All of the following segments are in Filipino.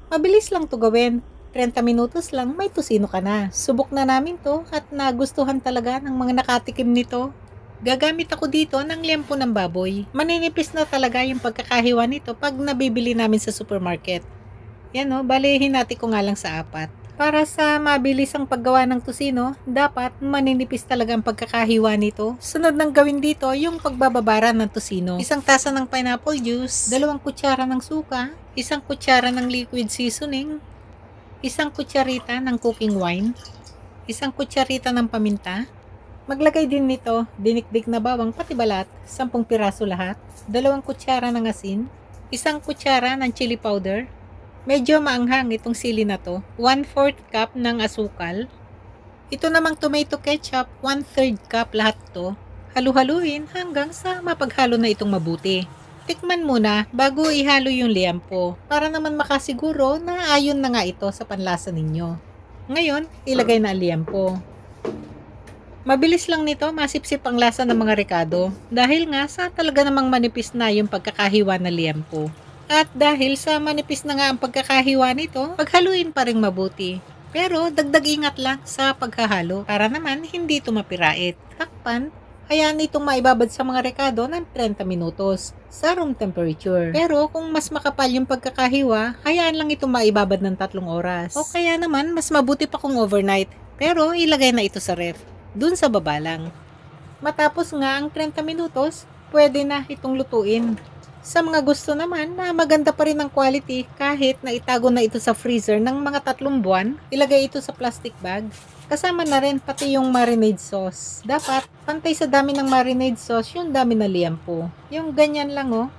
Mabilis lang to gawin. 30 minutos lang may tusino ka na. Subok na namin to at nagustuhan talaga ng mga nakatikim nito. Gagamit ako dito ng liempo ng baboy. Maninipis na talaga yung pagkakahiwa nito pag nabibili namin sa supermarket. Yan o, balihin natin ko nga lang sa 4. Para sa mabilis ang paggawa ng tusino, dapat maninipis talaga ang pagkakahiwa nito. Sunod ng gawin dito yung pagbababara ng tusino. 1 tasa ng pineapple juice, 2 kutsara ng suka, 1 kutsara ng liquid seasoning, 1 kutsarita ng cooking wine, 1 kutsarita ng paminta. Maglagay din nito dinikdik na bawang pati balat, 10 piraso lahat, 2 kutsara ng asin, 1 kutsara ng chili powder. Medyo maanghang itong sili na to. 1/4 cup ng asukal. Ito namang tomato ketchup, 1/3 cup lahat to. Halu-haluin hanggang sa mapaghalo na itong mabuti. Tikman muna bago ihalo yung liempo para naman makasiguro na ayon na nga ito sa panlasa ninyo. Ngayon, ilagay na ang liempo. Mabilis lang nito masipsip ang lasa ng mga rekado dahil nga sa talaga namang manipis na yung pagkakahiwa na liempo. At dahil sa manipis na nga ang pagkakahiwa nito, paghaluin pa rin mabuti. Pero dagdag ingat lang sa paghahalo para naman hindi ito mapirait. Takpan, hayaan itong maibabad sa mga rekado ng 30 minutos sa room temperature. Pero kung mas makapal yung pagkakahiwa, hayaan lang itong maibabad ng 3 oras. O kaya naman, mas mabuti pa kung overnight. Pero ilagay na ito sa ref, dun sa baba lang. Matapos nga ang 30 minutos, pwede na itong lutuin. Sa mga gusto naman na maganda pa rin ang quality kahit na itago na ito sa freezer ng mga 3 buwan, ilagay ito sa plastic bag. Kasama na rin pati yung marinade sauce. Dapat pantay sa dami ng marinade sauce yung dami na liempo. Yung ganyan lang oh.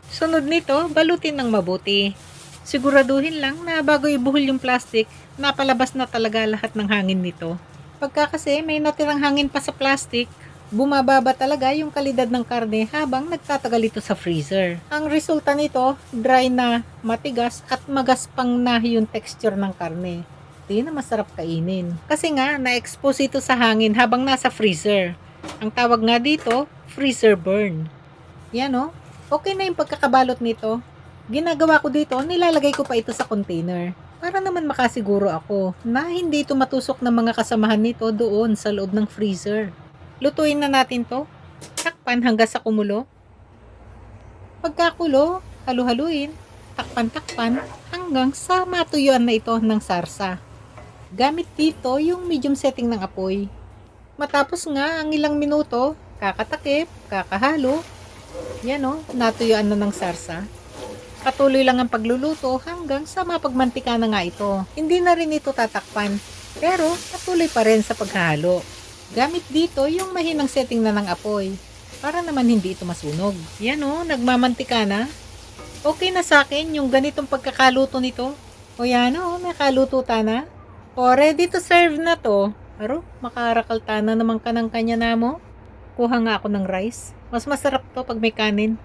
Sunod nito, balutin ng mabuti. Siguraduhin lang na bago ibuhol yung plastic, napalabas na talaga lahat ng hangin nito. Pagka kasi may natirang hangin pa sa plastic, bumababa talaga yung kalidad ng karne habang nagtatagal ito sa freezer. Ang resulta nito, dry na, matigas at magaspang na yung texture ng karne. Di na masarap kainin. Kasi nga, na-expose ito sa hangin habang nasa freezer. Ang tawag nga dito, freezer burn. Yan o. Okay na yung pagkakabalot nito. Ginagawa ko dito, nilalagay ko pa ito sa container. Para naman makasiguro ako na hindi ito matusok ng mga kasamahan nito doon sa loob ng freezer. Lutuin na natin to. Takpan hanggang sa kumulo. Pagkakulo, halu-haluin. Takpan-takpan hanggang sa matuyuan na ito ng sarsa. Gamit dito yung medium setting ng apoy. Matapos nga ang ilang minuto, kakatakip, kakahalo. Yan o, natuyuan na ng sarsa. Patuloy lang ang pagluluto hanggang sa mapagmantika na nga ito. Hindi na rin ito tatakpan, pero patuloy pa rin sa paghahalo. Gamit dito yung mahinang setting na ng apoy para naman hindi ito masunog. Yan o, nagmamantika na. Okay na sa akin yung ganitong pagkakaluto nito. O yan o, nakaluto ta na. O ready to serve na to. Aro, makarakalta na naman ka ng kanya na mo. Kuha nga ako ng rice. Mas masarap to pag may kanin.